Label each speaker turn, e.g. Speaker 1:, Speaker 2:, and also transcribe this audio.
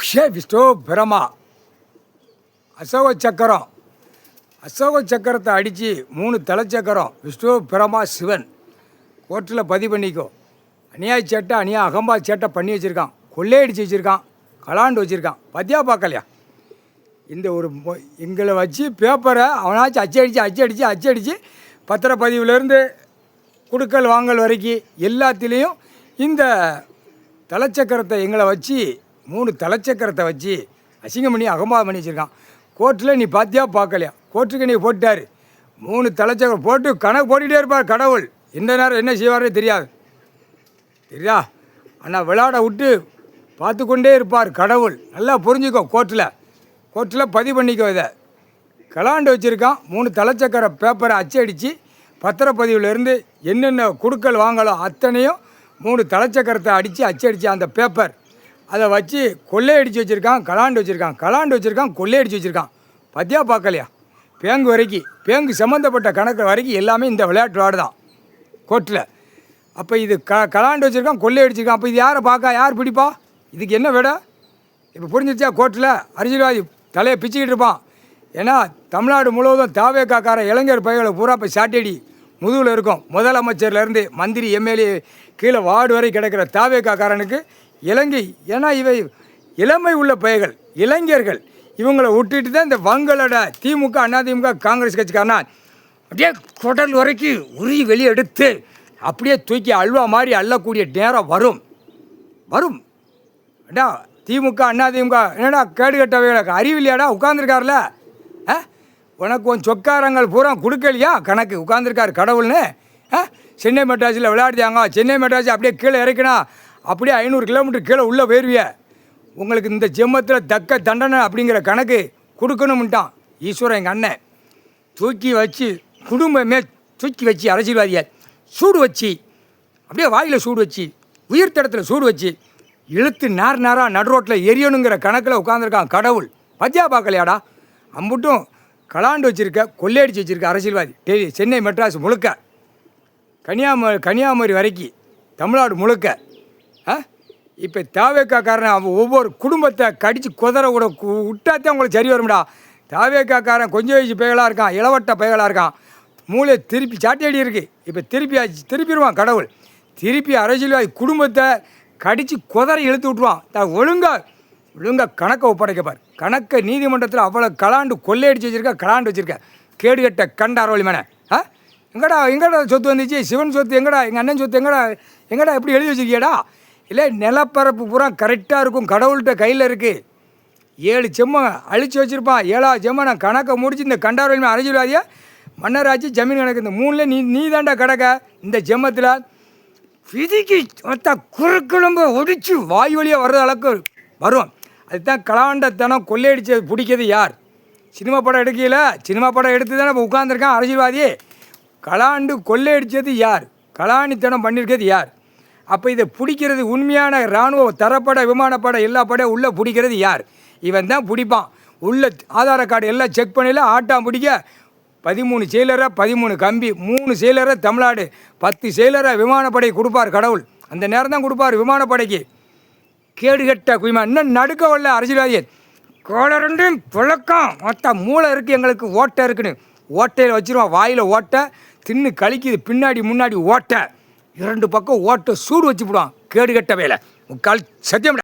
Speaker 1: விஷ்ணு பிரமா அசோக சக்கரத்தை அடித்து 3 தலைச்சக்கரம் விஷ்ணு பிரமா சிவன் கோர்ட்டில் பதிவு பண்ணிக்கோ. அநியாய சேட்டை அகம்பா சேட்டை பண்ணி வச்சுருக்கான், கொள்ளையடிச்சு வச்சுருக்கான், கலாண்டு வச்சுருக்கான். பத்தியா பார்க்கலையா? இந்த ஒரு எங்களை வச்சு பேப்பரை அவனாச்சும் அச்சடித்து பத்திரப்பதிவுலேருந்து குடுக்கல் வாங்கல் வரைக்கும் எல்லாத்துலேயும் இந்த தலைச்சக்கரத்தை எங்களை வச்சு 3 தலைச்சக்கரத்தை வச்சு அசிங்கம் பண்ணி அகம்பாதம் பண்ணி வச்சுருக்கான். கோர்ட்டில் நீ பார்த்தியா பார்க்கலையா? கோர்ட்டுக்கு நீ போட்டார் 3 தலைச்சக்கரம் போட்டு கணக்கு போட்டுகிட்டே இருப்பார். கடவுள் எந்த நேரம் என்ன செய்வாரே தெரியாது, சரியா? ஆனால் விளையாட விட்டு பார்த்து கொண்டே இருப்பார் கடவுள். நல்லா புரிஞ்சுக்கோ. கோர்ட்டில் பதிவு பண்ணிக்கோ. இதை கலாண்டு வச்சுருக்கான். 3 தலைச்சக்கர பேப்பரை அச்சடித்து பத்திரப்பதிவுலேருந்து என்னென்ன குடுக்கல் வாங்கலாம் அத்தனையும் 3 தலைச்சக்கரத்தை அச்சடித்து அந்த பேப்பர் அதை வச்சு கொள்ளையடிச்சு வச்சுருக்கான், கலாண்டு வச்சுருக்கான், கொள்ளையடிச்சு வச்சுருக்கான். பத்தியா பார்க்கலையா? பேங்கு வரைக்கும், பேங்கு சம்மந்தப்பட்ட கணக்கு வரைக்கும் எல்லாமே இந்த விளையாட்டு தான் கோர்ட்டில். அப்போ இது கலாண்டு வச்சுருக்கான், கொள்ளையடிச்சிருக்கான். அப்போ இது யார் பிடிப்பா? இதுக்கு என்ன விட? இப்போ புரிஞ்சிருச்சா? கோர்ட்டில் அரசியல்வாதி தலையை பிச்சுக்கிட்டு இருப்பான். ஏன்னா தமிழ்நாடு முழுவதும் தாவேக்காக்கார இளைஞர் பைகளை பூரா இப்போ சாட்டடி முதுகில் இருக்கும். முதலமைச்சர்லேருந்து மந்திரி எம்எல்ஏ கீழே வார்டு வரை கிடைக்கிற தாவேக்காக்காரனுக்கு இலங்கை. ஏன்னா இவை இளமை உள்ள பையர்கள், இளைஞர்கள். இவங்களை விட்டுட்டு தான் இந்த வங்களோட திமுக, அதிமுக, காங்கிரஸ் கட்சிக்காரனா அப்படியே குடல் வரைக்கும் உரி வெளியே எடுத்து அப்படியே தூக்கி அல்வா மாதிரி அள்ளக்கூடிய நேரம் வரும். அடா திமுக, அதிமுக என்னடா கேடுகட்டவைகளுக்கு அறிவில்லையாடா? உட்காந்துருக்காருல, உனக்கு உன் சொக்காரங்கள் பூரா கொடுக்கலையா கணக்கு? உட்காந்துருக்காரு கடவுள்னு. சென்னை மெட்ராஸில் விளையாடுதாங்க. சென்னை மெட்ராஸ் அப்படியே கீழே இறக்கினா அப்படியே 500 கிலோமீட்டர் கீழே உள்ளே போயிருவிய. உங்களுக்கு இந்த ஜென்மத்தில் தக்க தண்டனை அப்படிங்கிற கணக்கு கொடுக்கணும்ட்டான் ஈஸ்வரன். எங்கள் அண்ணன் தூக்கி வச்சு குடும்பமே தூக்கி வச்சு அரசியல்வாதியை சூடு வச்சு அப்படியே வாயில் சூடு வச்சு உயிர் தடத்தில் சூடு வச்சு இழுத்து நாராக நடுரோட்டில் எரியணுங்கிற கணக்கில் உட்காந்துருக்கான் கடவுள். பத்தியா பார்க்கலையாடா? அம்புட்டும் கலாண்டு வச்சுருக்க, கொள்ளையடிச்சு வச்சுருக்க அரசியல்வாதி டெல்லி, சென்னை மெட்ராஸ் முழுக்க, கன்னியாகுமரி வரைக்கும், தமிழ்நாடு முழுக்க. இப்போ தாவேக்காக்காரன் அவன் ஒவ்வொரு குடும்பத்தை கடித்து குதிரை கூட விட்டாத்தான் உங்களுக்கு சரி வரும்டா. தாவேக்காக்காரன் கொஞ்சம் வயசு பயலாக இருக்கான், இளவட்ட பயலாக இருக்கான், மூளை திருப்பி சாட்டியடி இருக்குது. இப்போ திருப்பிடுவான் கடவுள். திருப்பி அரசியல்வாதி குடும்பத்தை கடித்து குதிரை இழுத்து விட்டுருவான். ஒழுங்காக கணக்கை ஒப்படைக்கப்பார். கணக்கை நீதிமன்றத்தில் அவ்வளோ கலாண்டு கொள்ளையடிச்சு வச்சுருக்க கேடுகட்ட கண்டாரோலி மேனே. எங்கடா சொத்து வந்துச்சு? சிவன் சொத்து எங்கடா? எங்கள் அண்ணன் சொத்து எங்கடா எப்படி எழுதி வச்சுருக்கியடா? இல்லை, நிலப்பரப்பு பூரா கரெக்டாக இருக்கும், கடவுள்கிட்ட கையில் இருக்குது. 7 செம்மை அழித்து வச்சுருப்பான். 7ஆவது செம்மை நான் கணக்கை முடிச்சு இந்த கண்டாரோலி அரசியல்வாதியை மன்னராட்சி ஜமீன் கணக்கு இந்த 3ல் நீ தாண்டா கிடக்க. இந்த ஜெம்மத்தில் விதிக்கு மொத்த குறுக்கிழம்பு ஒடிச்சு வாய் வழியாக வர்றது அளவுக்கு வரும். அதுதான் கலாண்டத்தனம் கொள்ளையடிச்சது பிடிக்கிறது யார்? சினிமா படம் எடுக்கல, சினிமா படம் எடுத்து தானே இப்போ உட்காந்துருக்கான் அரசியல்வாதி. கலாண்டு கொள்ளையடித்தது யார்? கலாணித்தனம் பண்ணியிருக்கிறது யார்? அப்போ இதை பிடிக்கிறது உண்மையான இராணுவ தரப்பட, விமானப்பட, எல்லா படம் உள்ளே பிடிக்கிறது யார்? இவன் தான் பிடிப்பான். உள்ள ஆதார கார்டு எல்லாம் செக் பண்ணல, ஆட்டாம் பிடிக்க 13 செயலரை, 13 கம்பி, 3 செயலரை தமிழ்நாடு, 10 செயலரை விமானப்படை கொடுப்பார் கடவுள். அந்த நேரம் தான் கொடுப்பார் விமானப்படைக்கு. கேடுகட்ட குய்மா இன்னும் நடுக்க வரல அரசியல்வாதி. கோளரெண்டும் புழக்கம் மொத்த மூளை இருக்குது, எங்களுக்கு ஓட்டை இருக்குன்னு ஓட்டையில் வச்சுருவான். வாயில் ஓட்டை தின்னு கழிக்குது, பின்னாடி முன்னாடி ஓட்டை, 2 பக்கம் ஓட்டை சூடு வச்சு போடுவான். கேடுகட்ட வேலை முக்கால் சத்தியம்.